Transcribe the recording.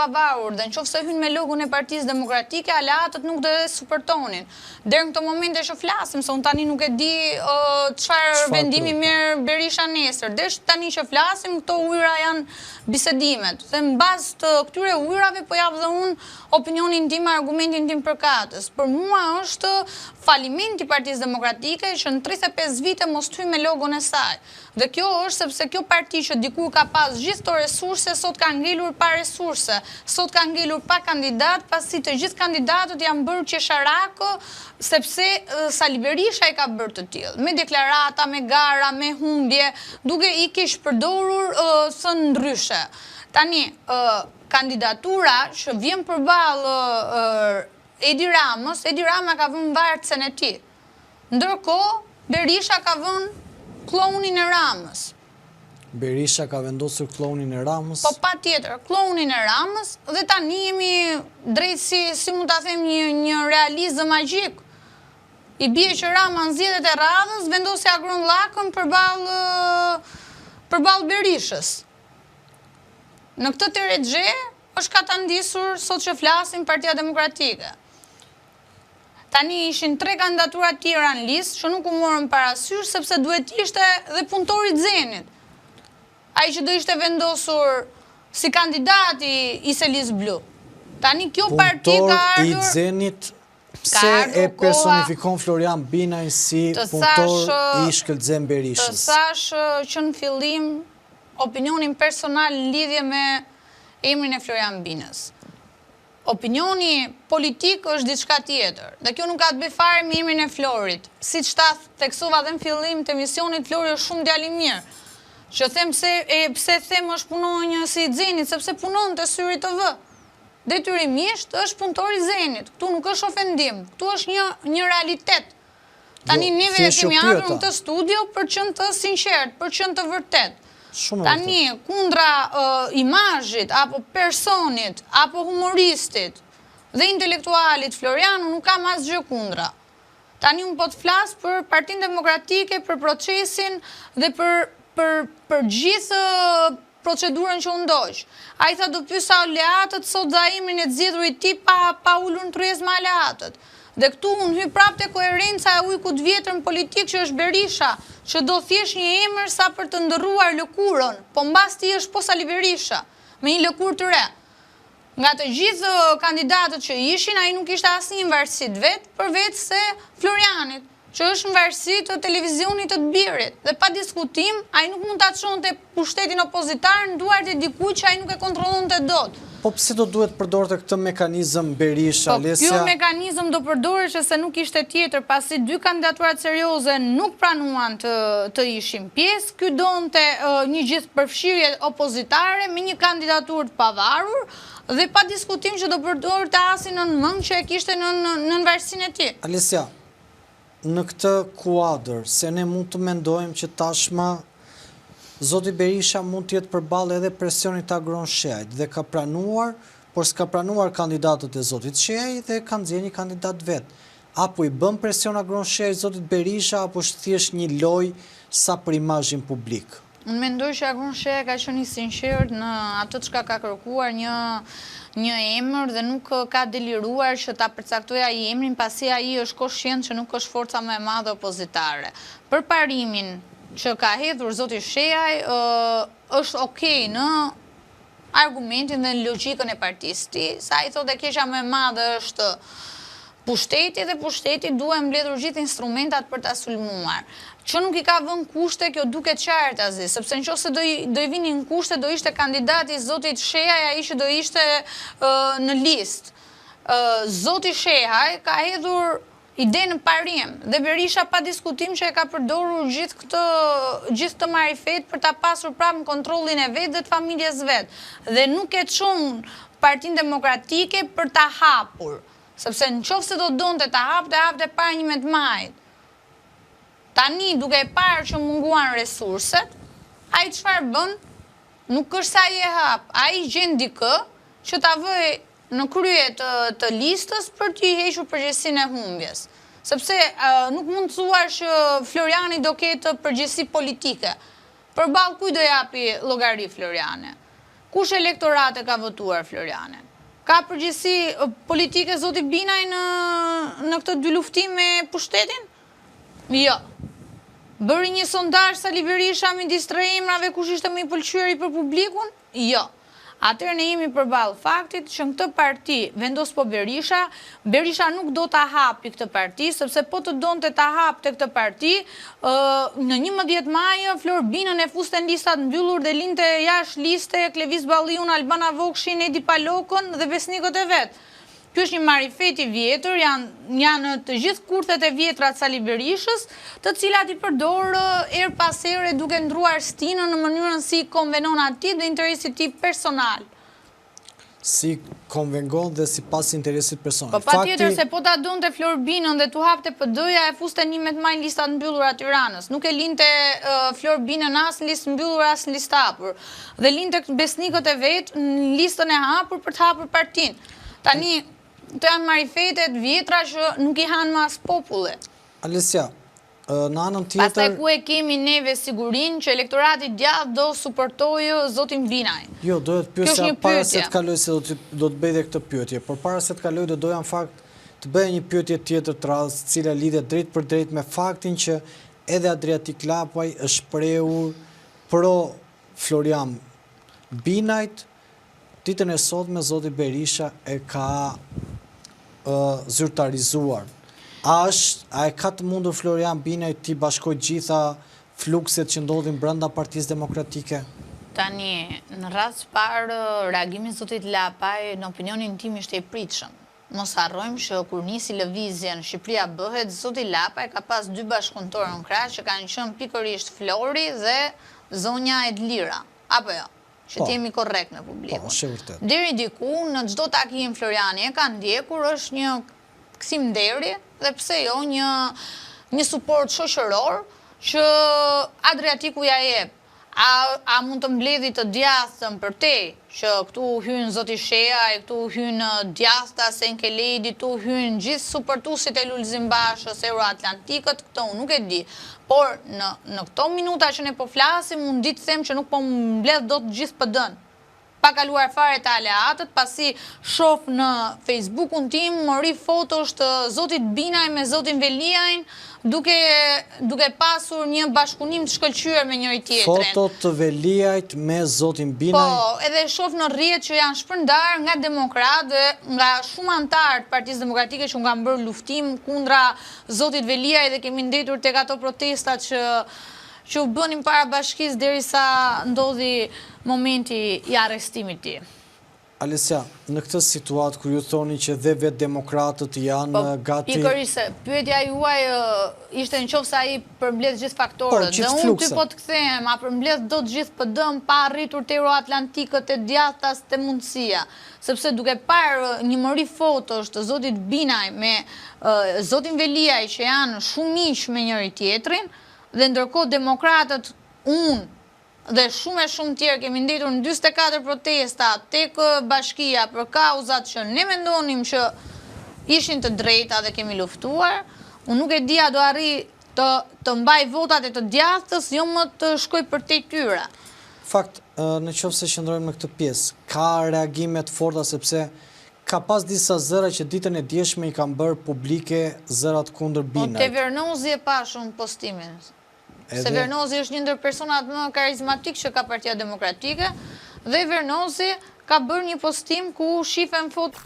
pavarur dhe nëse hyn me logun e Partisë Demokratike, aleatët nuk do të suportonin. Deri në këtë moment që flasim, se unë tani nuk e di çfarë vendimi merr Berisha nesër. Deri tani që flasim, këto ujëra janë bisedimet. Dhe mbas të këtyre ujërave po jap dhe unë opinionin tim, argumentin tim përkatës. Për mua është falimenti i Partisë Demokratike që në 35 vite mos hyj me logon e saj. Dhe kjo është sepse kjo parti që dikur ka pas gjithë të resurse, sot ka ngelur pa resurse, sot ka ngelur pa kandidat, pasi të gjithë kandidatët janë bërë qesharakë, sepse Sali Berisha i ka bërë të tillë, me deklarata, me gara, me humbje, duke i kish përdorur së ndryshe. Tani, kandidatura që vjen përballë Edi Ramës, Edi Rama ka vënë varcen e tij. Ndërkohë, Berisha ka vënë klonin e Ramës. Berisha ka vendosur klonin e Ramës? Po patjetër, klonin e Ramës, dhe tani jemi drejt si mund ta them një realizëm magjik. I bie që Rama në zgjedhjet e radhës vendosi agron llakën përballë Berishës. Në këtë terexhe është ka ta ndisur sot që flasim Partia Demokratike. Tani ishin 3 kandidatura tjera në listë që nuk u morën parasysh sepse duhet ishte dhe punëtori i Xenit. Ai që do ishte vendosur si kandidati i Selis Blu. Tani kjo parti ka ardhur i Xenit, pse e personifikon Florian Binaj si punëtor i shkëlqen Berishës? Të thash që në fillim opinionin personal në lidhje me emrin e Florian Binës. Opinioni politik është diçka tjetër, dhe kjo nuk ka të bëjë fare me emrin e Florit. Siç ta theksova dhe në fillim të emisionit, Flori është shumë djalë i mirë. Që them pse them është punonjë si i Xenit, sepse punon te Syri TV. Detyrimisht është punëtor i Xenit. Ktu nuk është ofendim, ktu është një realitet. Tani neve kemi ardhur në këtë studio për të qenë të sinqert, për të qenë të vërtet. Tani, kundra imazhit, apo personit, apo humoristit dhe intelektualit Florianu nuk kam asgjë kundra. Tani unë po të flas për Partinë Demokratike, për procesin dhe për gjithë procedurën që u ndoq. Ai tha do pyesa aleatët, sot dha emrin e zgjedhur i tij pa ulur në tryezë me aleatët. Dhe këtu unë hy prapë te koherenca e ujkut vjetër në politikë që është Berisha, që do thjesht një emër sa për të ndërruar lëkurën, po mbas tij është po Sali Berisha, me një lëkurë të re. Nga të gjithë kandidatët që ishin, ai nuk ishte asnjë në varësi të vet, përveç se Florianit, që është në varësi të televizionit të birit. Dhe pa diskutim, ai nuk mund ta çonte pushtetin opozitar në duart e dikujt që ai nuk e kontrollonte dot. Po pse do duhet përdorte këtë mekanizëm Berisha, Alesia? Ky mekanizëm do përdoret se nuk ishte tjetër, pasi 2 kandidaturat serioze nuk pranuan të ishin pjesë. Ky donte një gjithëpërfshirje opozitare me një kandidaturë të pavarur dhe pa diskutim që do përdorte asin në mend që e kishte në varësinë e tij. Alesia, në këtë kuadër, se ne mund të mendojmë që tashmë Zoti Berisha mund të jetë përballë edhe presionit të Agron Sheajt dhe ka pranuar, por s'ka pranuar kandidatët e Zotit Sheaj dhe ka nxjerrë një kandidat vet. Apo i bën presion Agron Sheaj Zotit Berisha, apo është thjesht një lojë sa për imazhin publik? Unë mendoj që Agron Sheaj ka qenë i sinqert në atë çka ka kërkuar një emër dhe nuk ka deliruar që ta përcaktojë ai emrin, pasi ai është koshient që nuk është forca më e madhe opozitare. Për parimin që ka hedhur Zoti Sheaj është okej në argumentin dhe në logjikën e partisë tij, sa ai thotë keqja më e madhe është pushteti dhe pushteti duhet mbledhur gjithë instrumentat për ta sulmuar. Që nuk i ka vënë kushte, kjo duket qartë azi, sepse nëse do i vinin kushte, do ishte kandidati i Zotit Sheaj, ai që do ishte në listë. Zoti Sheaj ka hedhur ide në parim dhe Berisha pa diskutim që e ka përdorur gjithë këtë marifet për ta pasur prapë në kontrollin e vet dhe të familjes vet. Dhe nuk e çon Partinë Demokratike për ta hapur, sepse nëse do donte ta hapte para 11 majit. Tani duke e parë që munguan resurset, ai çfarë bën? Nuk është sa i e hap, ai gjen dikë që ta vëj në krye të listës për t'i hequr përgjegjësinë e humbjes. Sepse nuk mund të thuash që Floriani do ketë përgjegjësi politike. Përballë kujt do japi llogari Floriani? Kush elektorate ka votuar Florianen? Ka përgjegjësi politike zoti Binaj në këtë dy luftim me pushtetin? Jo. Bëri një sondazh Sali Berisha midis tre emrave kush ishte më i pëlqyer për publikun? Jo. Atëherë ne jemi përballë faktit që në këtë parti vendos po Berisha nuk do ta hapi këtë parti, sepse po të donte ta hapte këtë parti, në 11 maj Flor Binën e fuste në listat mbyllur dhe linte jashtë liste Klevis Balliun, Albana Vokshin, Edi Palokën dhe besnikët e vet. Ky është një marifet i vjetër, janë të gjithë kurthet e vjetra të Sali Berishës, të cilat i përdor er pas ere duke ndruar stinën në mënyrën si konvenon ati dhe interesit ti personal. Si konvengon dhe si pas interesit personal. Po pa tjetër se po ta donte Flor Binën dhe tu hapte PD-ja e fuste 11 maj në listat mbyllura Tiranës. Nuk e linte Flor Binën as në listë mbyllur as në listë hapur. Dhe linte besnikët e vet në listën e hapur për të hapur partinë. Tani të janë marifetet vjetra që nuk i hanë mas populli. Alesia, në anën tjetër... Pastaj ku e kemi neve sigurin që elektorati djathtë do suportojë zotin Binaj? Jo, do të pyesja para se të kaloj se do të bëj dhe këtë pyetje, por para se të kaloj do doja në fakt të bëj një pyetje tjetër të radhës, cila lidhet drejt për drejt me faktin që edhe Adriatik Lapaj është shprehur pro Florian Binajt. Ditën e sotme zoti Berisha e ka zyrtarizuar. A e ka të mundur Florian Binaj të bashkoj gjitha flukset që ndodhin brenda Partisë Demokratike? Tani, në rast parë, reagimi zotit Lapaj në opinionin tim ishte i pritshëm. Mos harrojmë që kur nisi lëvizja në Shqipëria bëhet, zoti Lapaj ka pas dy bashkëpunëtorë në krah që kanë qenë pikërisht Flori dhe zonja Edlira. Apo jo? Që t'jemi korrekt në publikun. Deri diku, në çdo takim Floriani e ka ndjekur, është një kthim deri dhe pse jo një suport shoqëror që Adriatiku ja jep. A mund të mbledhi të djathtën për te, që këtu hynë zoti Shea, këtu hynë djathta Senke Ledi, këtu hynë gjithë supportuesit e Lulzim Bashës, Euroatlantikët, këto unë nuk e di. Por në këto minuta që ne po flasim, unë di të them që nuk po mbledh do të gjithë PD-n. Pa kaluar fare të aleatët, pasi shoh në Facebook-un tim, mori fotosh të zotit Binaj me zotin Veliajn, duke pasur një bashkëpunim të shkëlqyer me njëri tjetrin. Foto të Veliajt me zotin Binaj? Po, edhe shoh në rrjet që janë shpërndar nga demokratë, nga shumë antarë të Partisë Demokratike që kanë bërë luftim kundra zotit Veliaj dhe kemi ndetur tek ato protestat që u bënin para bashkisë derisa ndodhi momenti i arrestimit të tij. Alesia, në këtë situatë kur ju thoni që dhe vetë demokratët janë gati... Pikërisht, pyetja juaj ishte nëse ai përmbledh gjithë faktorët. Dhe unë ty po të kthehem, a përmbledh do të gjithë PD-n pa arritur te Euroatlantikët e djathtas te mundësia. Sepse duke parë një mori fotosh të zotit Binaj me zotin Veliaj që janë shumë miq me njëri tjetrin, dhe ndërkohë demokratët, unë dhe shumë tjerë kemi ndetur në 44 protesta tek bashkia për kauzat që ne mendonim që ishin të drejta dhe kemi luftuar, unë nuk e di a do arri të mbaj votat e të djathtës, jo më të shkoj për te tyra. Fakt, në qoftë se qëndrojmë në këtë pjesë, ka reagimet forta sepse ka pas disa zëra që ditën e djeshme i kanë bërë publike zërat kundër Binajt. Te Vernozi e pa shumë postimin. Se Vernozi është një ndër personat më karizmatik që ka Partia Demokratike dhe Vernozi ka bërë një postim ku shifen foto